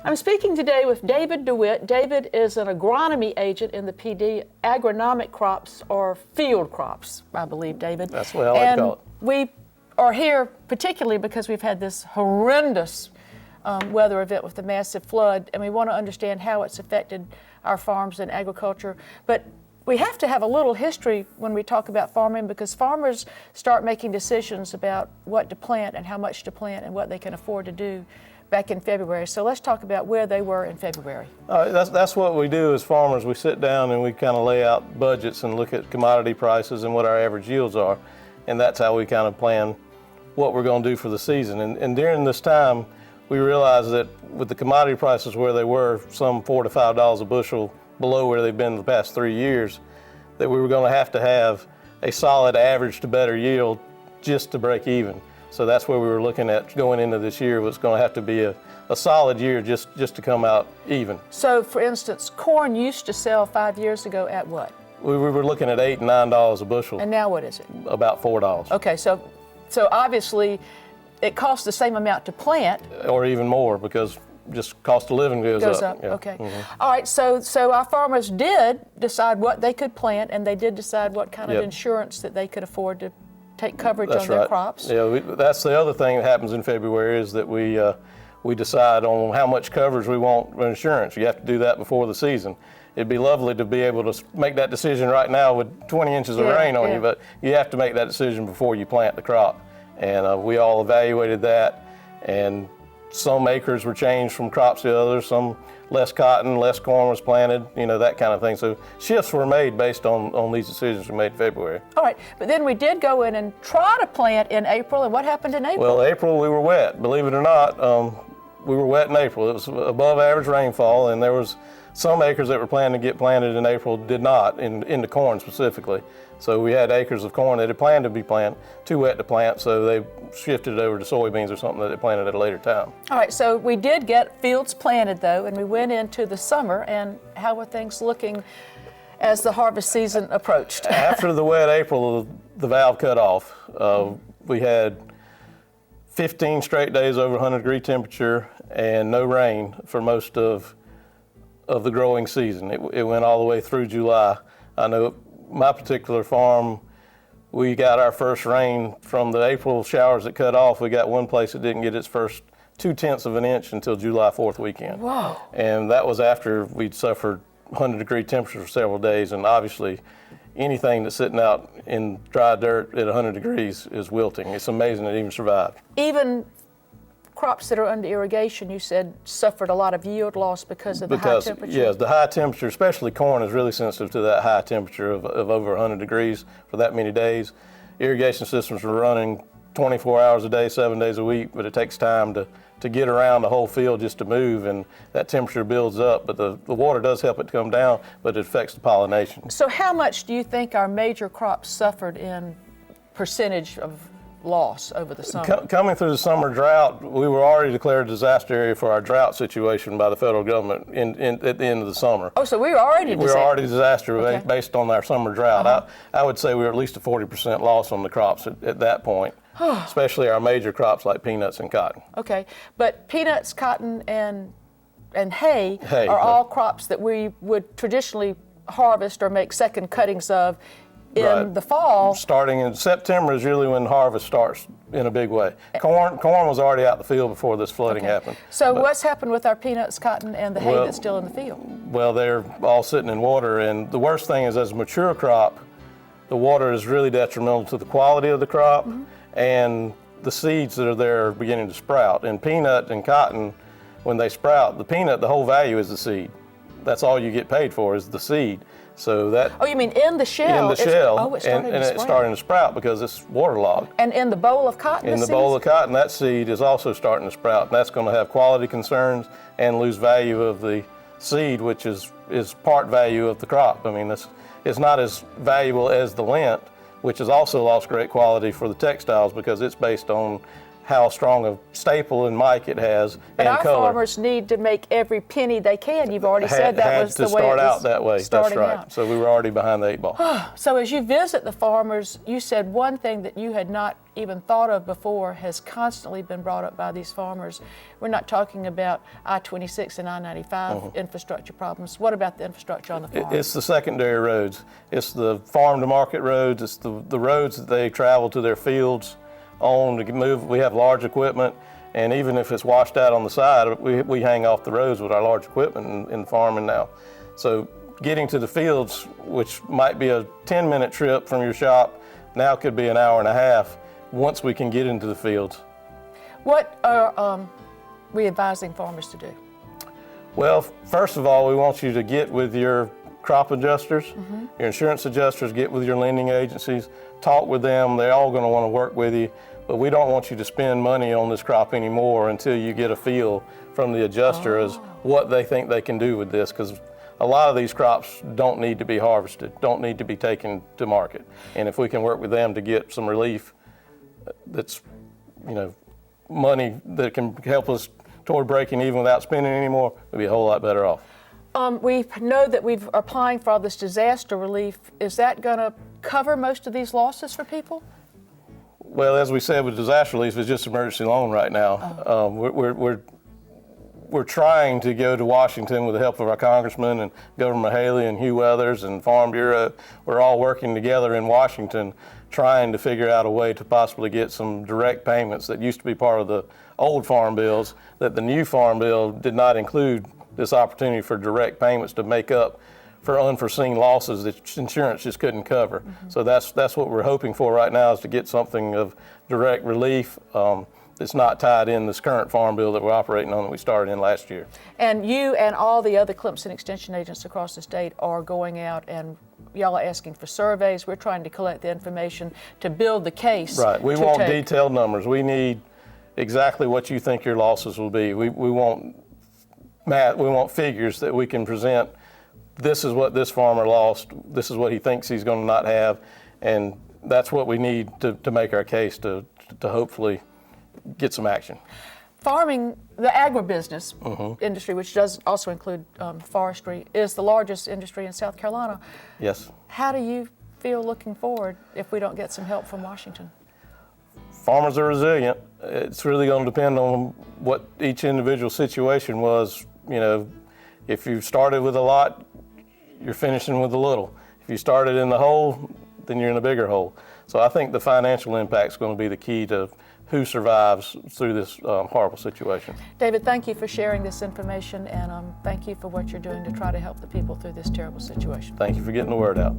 I'm speaking today with David DeWitt. David is an agronomy agent in the PD. Agronomic crops or field crops, I believe, David. That's what I like to call it. We are here particularly because we've had this horrendous weather event with the massive flood, and we want to understand how it's affected our farms and agriculture. But we have to have a little history when we talk about farming, because farmers start making decisions about what to plant and how much to plant and what they can afford to do back in February. So let's talk about where they were in February. That's what we do as farmers. We sit down and we kind of lay out budgets and look at commodity prices and what our average yields are. And that's how we kind of plan what we're going to do for the season. And during this time, we realized that with the commodity prices where they were, some $4 to $5 a bushel below where they've been the past 3 years, that we were going to have a solid average to better yield just to break even. So that's where we were looking at going into this year. Was going to have to be a solid year just to come out even. So for instance, corn used to sell 5 years ago at what? We were looking at $8 and $9 a bushel. And now what is it? About $4. Okay, so obviously it costs the same amount to plant. Or even more, because just cost of living goes up. Yeah. Okay. Mm-hmm. All right, so our farmers did decide what they could plant, and they did decide what kind of insurance that they could afford to take coverage on their crops. Yeah, that's the other thing that happens in February, is that we decide on how much coverage we want for insurance. You have to do that before the season. It'd be lovely to be able to make that decision right now with 20 inches of rain on you, but you have to make that decision before you plant the crop. And we all evaluated that, and some acres were changed from crops to others, some less cotton, less corn was planted, that kind of thing. So shifts were made based on these decisions we made in February. All right, but then we did go in and try to plant in April, and what happened in April? Well, April we were wet, believe it or not. We were wet in April. It was above average rainfall, and there was some acres that were planned to get planted in April did not, into corn specifically. So we had acres of corn that had planned to be planted, too wet to plant, so they shifted it over to soybeans or something that they planted at a later time. All right, so we did get fields planted though, and we went into the summer, and how were things looking as the harvest season approached? After the wet April, the valve cut off. We had 15 straight days over 100-degree temperature and no rain for most of the growing season. It went all the way through July. I know my particular farm, we got our first rain from the April showers that cut off. We got one place that didn't get its first 0.2 of an inch until July 4th weekend. Whoa. And that was after we'd suffered 100-degree temperatures for several days, and obviously anything that's sitting out in dry dirt at 100 degrees is wilting. It's amazing it even survived. Even crops that are under irrigation, you said, suffered a lot of yield loss because of the high temperature? Yes, the high temperature, especially corn, is really sensitive to that high temperature of over 100 degrees for that many days. Irrigation systems were running 24 hours a day, 7 days a week, but it takes time to get around the whole field just to move, and that temperature builds up. But the water does help it to come down, but it affects the pollination. So how much do you think our major crops suffered in percentage of loss over the summer? Coming through the summer drought, we were already declared a disaster area for our drought situation by the federal government at the end of the summer. Oh, so we were already disaster. We were already disaster based on our summer drought. I would say we were at least a 40% loss on the crops at that point, especially our major crops like peanuts and cotton. Okay, but peanuts, cotton, and hay are all crops that we would traditionally harvest or make second cuttings of in the fall. Starting in September is really when harvest starts in a big way. Corn was already out the field before this flooding happened. So what's happened with our peanuts, cotton, and the hay that's still in the field? Well, they're all sitting in water, and the worst thing is, as a mature crop, the water is really detrimental to the quality of the crop, and the seeds that are there are beginning to sprout. And peanut and cotton, when they sprout, the whole value is the seed. That's all you get paid for is the seed. So that. Oh, you mean in the shell? In the shell, it's starting to sprout because it's waterlogged. And in the bowl of cotton? In the bowl of cotton, that seed is also starting to sprout, and that's going to have quality concerns and lose value of the seed, which is part value of the crop. I mean, it's not as valuable as the lint, which has also lost great quality for the textiles because it's based on how strong a staple and mic it has But and our color. farmers need to make every penny they can. You've already said that had was to the way start it was out that way. That's starting right. out. So we were already behind the 8 ball. So as you visit the farmers, you said one thing that you had not even thought of before has constantly been brought up by these farmers. We're not talking about I-26 and I-95 infrastructure problems. What about the infrastructure on the farm? It's the secondary roads. It's the farm to market roads. It's the roads that they travel to their fields on to move. We have large equipment, and even if it's washed out on the side, we hang off the roads with our large equipment in farming now. So getting to the fields, which might be a 10-minute trip from your shop, now could be an hour and a half once we can get into the fields. What are we advising farmers to do? Well, first of all, we want you to get with your crop adjusters, your insurance adjusters, get with your lending agencies, talk with them. They're all going to want to work with you, but we don't want you to spend money on this crop anymore until you get a feel from the adjuster as what they think they can do with this, because a lot of these crops don't need to be harvested, don't need to be taken to market. And if we can work with them to get some relief that's, money that can help us toward breaking even without spending anymore, we'll be a whole lot better off. We know that we're applying for all this disaster relief. Is that going to cover most of these losses for people? Well, as we said, with disaster relief, it's just emergency loan right now. We're trying to go to Washington with the help of our congressman and Governor Haley and Hugh Weathers and Farm Bureau. We're all working together in Washington trying to figure out a way to possibly get some direct payments that used to be part of the old farm bills, that the new farm bill did not include this opportunity for direct payments to make up for unforeseen losses that insurance just couldn't cover. So that's what we're hoping for right now, is to get something of direct relief that's not tied in this current farm bill that we're operating on that we started in last year. And you and all the other Clemson extension agents across the state are going out, and y'all are asking for surveys. We're trying to collect the information to build the case. Right. We to want take. detailed numbers. We need exactly what you think your losses will be. We want math. We want figures that we can present. This is what this farmer lost. This is what he thinks he's going to not have, and that's what we need to make our case to hopefully get some action. Farming, the agribusiness industry, which does also include forestry, is the largest industry in South Carolina. Yes. How do you feel looking forward if we don't get some help from Washington? Farmers are resilient. It's really going to depend on what each individual situation was. If you started with a lot, you're finishing with a little. If you started in the hole, then you're in a bigger hole. So I think the financial impact is going to be the key to who survives through this horrible situation. David, thank you for sharing this information, and thank you for what you're doing to try to help the people through this terrible situation. Thank you for getting the word out.